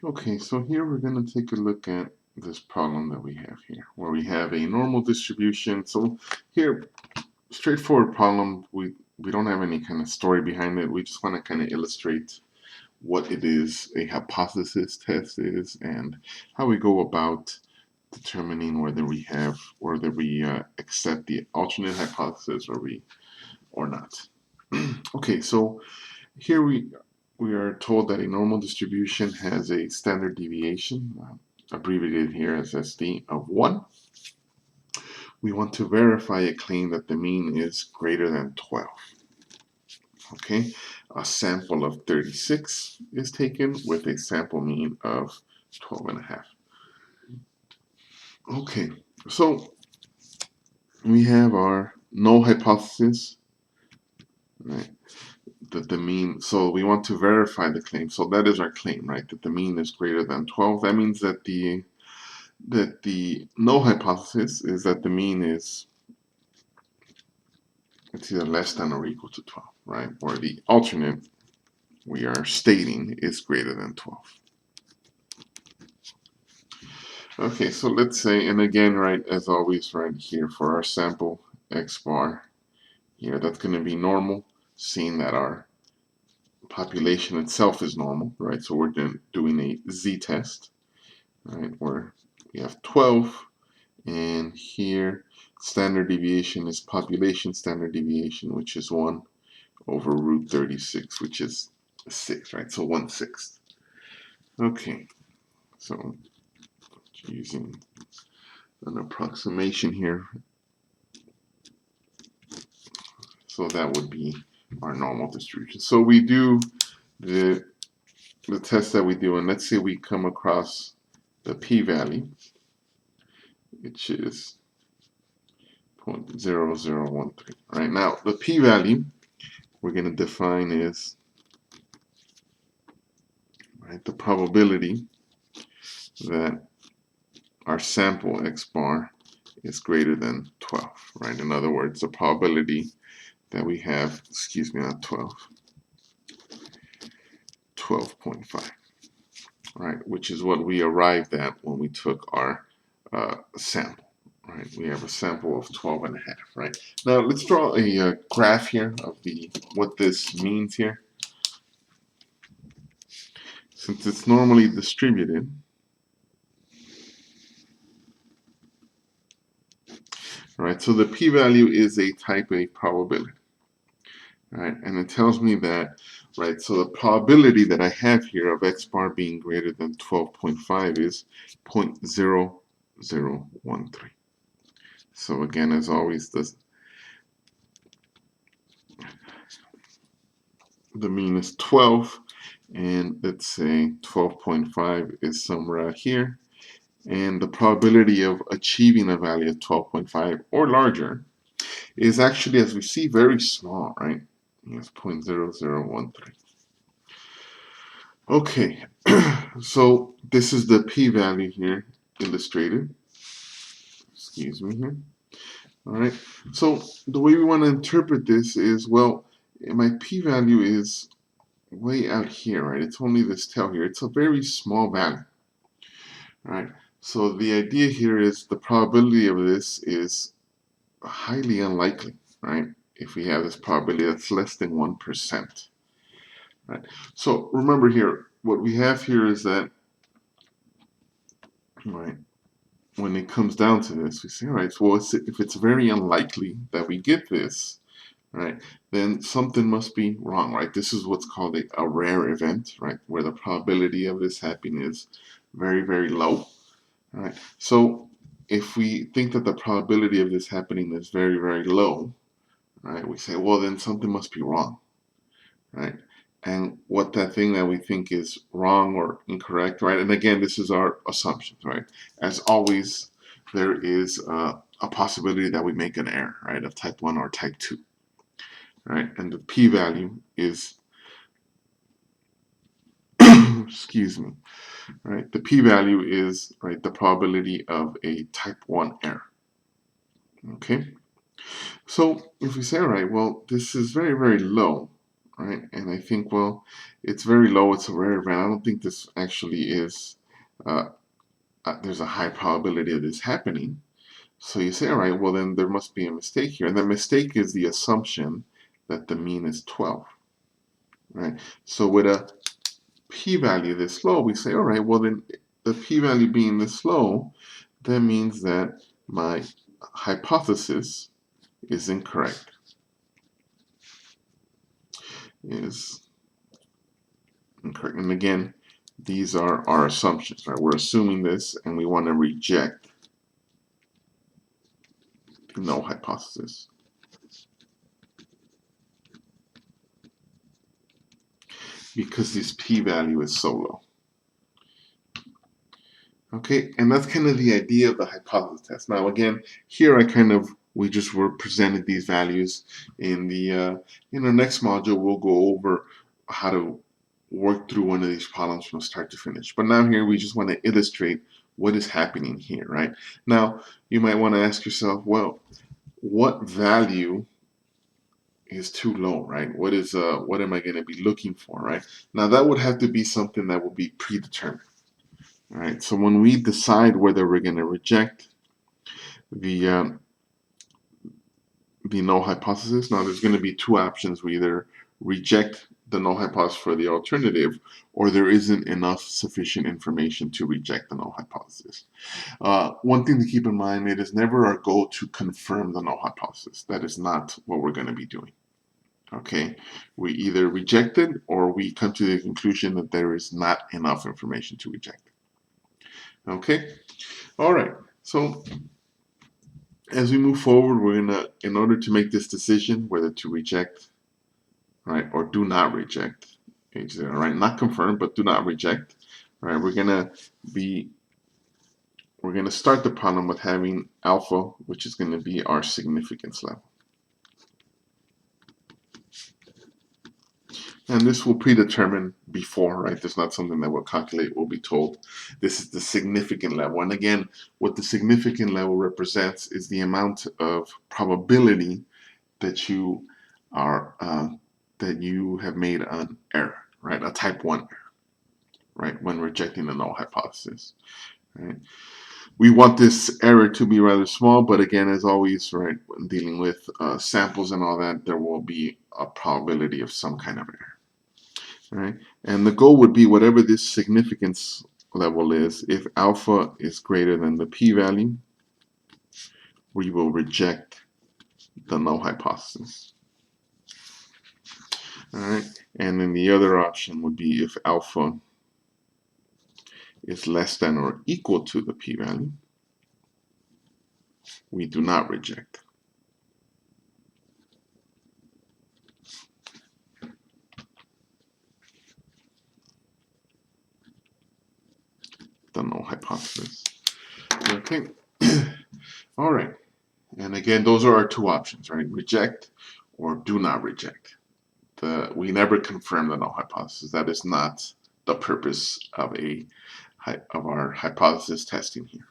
Okay, so here we're going to take a look at this problem that we have here, where we have a normal distribution. So here, straightforward problem, we don't have any kind of story behind it. We just want to kind of illustrate what it is a hypothesis test is and how we go about determining whether we accept the alternate hypothesis or not. Okay, so here we are told that a normal distribution has a standard deviation, abbreviated here as SD, of 1. We want to verify a claim that the mean is greater than 12. Okay, a sample of 36 is taken with a sample mean of 12 and a half. Okay, so we have our null hypothesis, right? That the mean, so we want to verify the claim. So that is our claim, right? That the mean is greater than 12. That means that the null hypothesis is that the mean is, it's either less than or equal to 12, right? Or the alternate we are stating is greater than 12. Okay, so let's say, and again, right, as always, right here for our sample x bar here, that's going to be normal, seeing that our population itself is normal, right? So we're doing a z-test, right, where we have 12, and here standard deviation is population standard deviation, which is 1 over root 36, which is 6, right? So 1/6. Okay, so using an approximation here, so that would be our normal distribution. So we do the test that we do, and let's say we come across the p-value, which is 0.0013. Right now, the p-value we're going to define is, right, the probability that our sample x bar is greater than 12, right? In other words, the probability that we have, excuse me, not 12, 12.5, right? Which is what we arrived at when we took our sample, right? We have a sample of 12 and a half, right? Now let's draw a graph here of what this means here. Since it's normally distributed, right? So the p-value is a type A probability, right? And it tells me that, right? So the probability that I have here of x bar being greater than 12.5 is 0.0013. So again, as always, the mean is 12, and let's say 12.5 is somewhere out here, and the probability of achieving a value of 12.5 or larger is actually, as we see, very small, right? It's 0.0013. Okay, so this is the p-value here illustrated. Excuse me here. All right, so the way we want to interpret this is, well, my p-value is way out here, right? It's only this tail here. It's a very small value, right? So the idea here is the probability of this is highly unlikely, right? If we have this probability that's less than 1%, right? So remember here, what we have here is that, right, when it comes down to this, we say, all right, well, if it's very unlikely that we get this, right, then something must be wrong, right? This is what's called a rare event, right, where the probability of this happening is very, very low, right? So if we think that the probability of this happening is very, very low, right, we say, well, then something must be wrong, right? And what that thing that we think is wrong or incorrect, right? And again, this is our assumptions, right? As always, there is a possibility that we make an error, right, of type 1 or type 2, right? And the p-value is, excuse me, right? The p-value is, right, the probability of a type 1 error, okay? So if we say, all right, well, this is very, very low, right? And I think, well, it's very low, it's a rare event. I don't think this actually is, uh, there's a high probability of this happening. So you say, all right, well, then there must be a mistake here. And the mistake is the assumption that the mean is 12, right? So with a p-value this low, we say, all right, well, then the p-value being this low, that means that my hypothesis is incorrect. Is incorrect. And again, these are our assumptions, right? We're assuming this and we want to reject the null hypothesis. Because this p-value is so low. Okay, and that's kind of the idea of the hypothesis test. Now again, here we just were presented these values. In the next module, we'll go over how to work through one of these problems from start to finish. But now here we just want to illustrate what is happening here, right? Now you might want to ask yourself, well, what value is too low, right? What am I going to be looking for, right? Now that would have to be something that will be predetermined. All right, so when we decide whether we're going to reject the null hypothesis, now there's going to be two options. We either reject the null hypothesis for the alternative, or there isn't enough sufficient information to reject the null hypothesis. One thing to keep in mind, it is never our goal to confirm the null hypothesis. That is not what we're going to be doing. Okay, we either reject it or we come to the conclusion that there is not enough information to reject it. Okay, all right, so as we move forward, we're gonna, in order to make this decision whether to reject, right, or do not reject H0, right, not confirm, but do not reject, right, we're gonna start the problem with having alpha, which is gonna be our significance level. And this will predetermine before, right? There's not something that we'll calculate, we'll be told. This is the significant level. And again, what the significant level represents is the amount of probability that you are that you have made an error, right? A type 1 error, right? When rejecting the null hypothesis, right? We want this error to be rather small, but again, as always, right, when dealing with samples and all that, there will be a probability of some kind of error. Right? And the goal would be whatever this significance level is, if alpha is greater than the p-value, we will reject the null hypothesis. All right, and then the other option would be if alpha is less than or equal to the p-value, we do not reject. The null hypothesis. Okay. All right. And again, those are our two options, right? Reject or do not reject. We never confirm the null hypothesis. That is not the purpose of our hypothesis testing here.